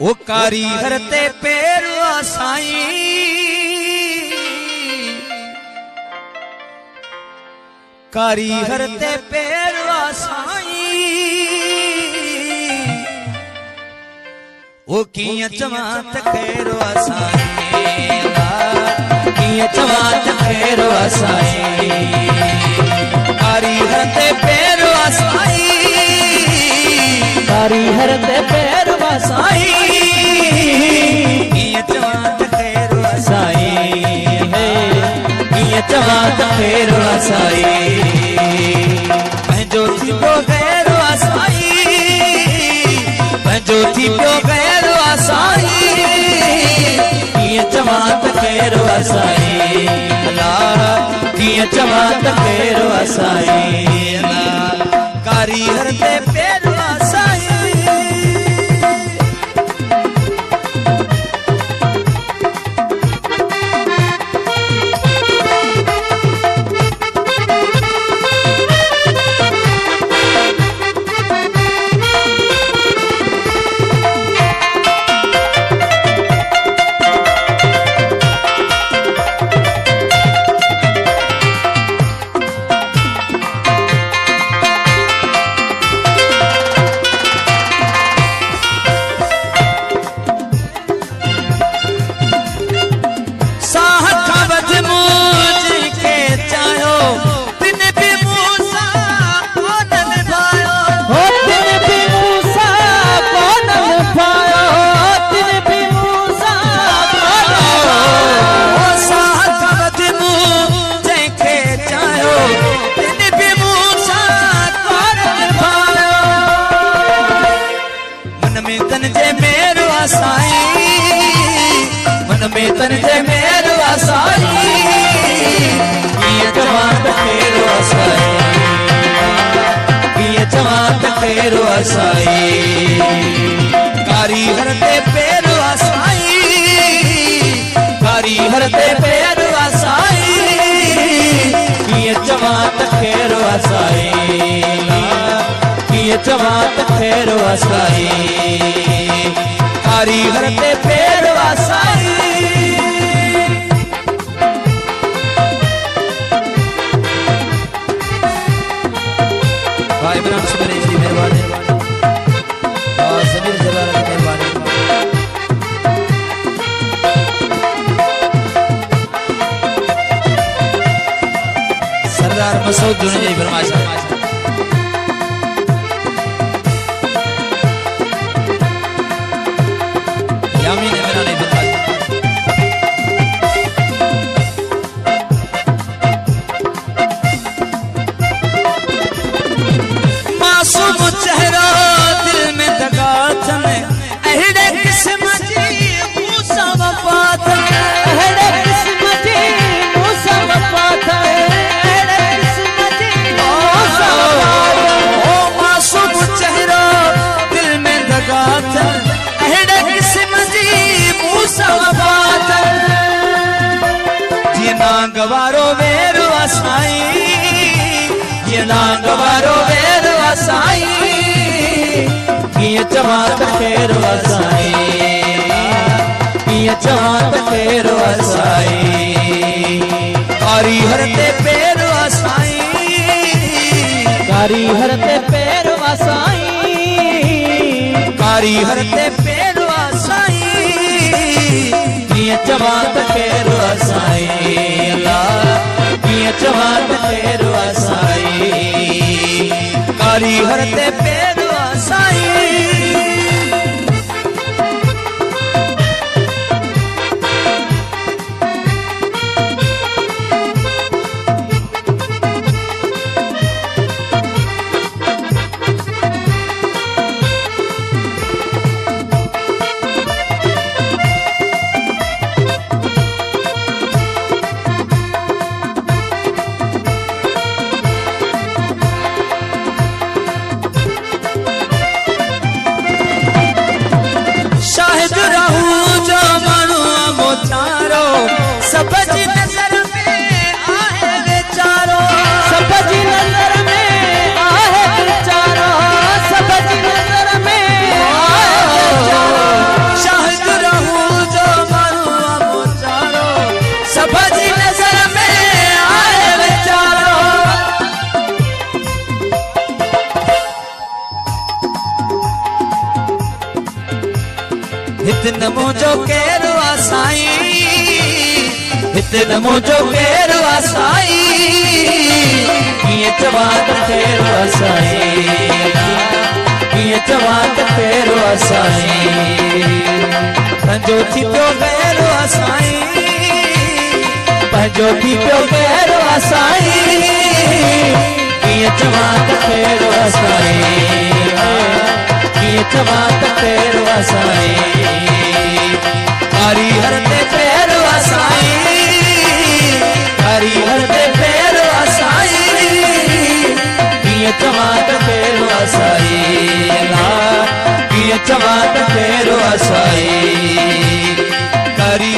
ओ कारीगर ते पेरवा साईं, कारीगर ते पेरवा साईं, ओ किया चवात खैरवा साईं, किया चवात खैरवा साईं, कारीगर ते पेरवा साईं, कारीगर ते पेरवा साईं, किया चवात खैरवा साईं, किया चवात खैरवा साईं, पंहिंजो थी पियो खैरवा साईं, पंहिंजो थी पियो खैरवा साईं, किया चवात खैरवा साईं, किया चवात खैरवा साईं, कारीगर ते पेरवा साईं। तन जे मेरवा साईं, किया चवात खैरवा साईं, किया चवात खैरवा साईं, कारीगर ते पेरवा साईं, कारीगर ते पेरवा साईं, किया चवात खैरवा साईं, किया चवात खैरवा साईं, कारीगर ते पेरवा साईं। भाई इब्राहिम सुबरी जी मेहरबानी और समीर जलाल की मेहरबानी। सरदार मसूद जुने जी फरमाइश यामीन इमरान ने फरमाइश मासूम चेहरा दिल में दगा थने, अहड़े किस्म जी मूसा वफात, अहड़े किस्म जी मूसा वफात, अहड़े किस्म जी मूसा वफात, ओ मासूम चेहरा दिल में दगा थने, अहड़े किस्म जी मूसा वफात, ये ना गवारो वेरवा साईं, ये ना गवारो वेरवा साईं, किया चवात खैरवा साईं, किया चवात खैरवा साईं, कारीगर ते पेरवा साईं, कारीगर ते पेरवा साईं, कारीगर ते पेरवा साईं, किया चवात खैरवा साईं, किया चवात खैरवा साईं, कारीगर ते पेरवा साईं। हितन मुझो केरु आसाई हितन मुझो केरु आसाई किए चवात केरु आसाई किए चवात केरु आसाई पंजो थी पियो केरु आसाई पंजो थी पियो केरु आसाई किए चवात केरु आसाई किए चवात केरु आसाई हरी हर ते पैर आसाई हरी हर ते पैर आसाई किए चवात केरु आसाई किए चवात केरु आसाई हरी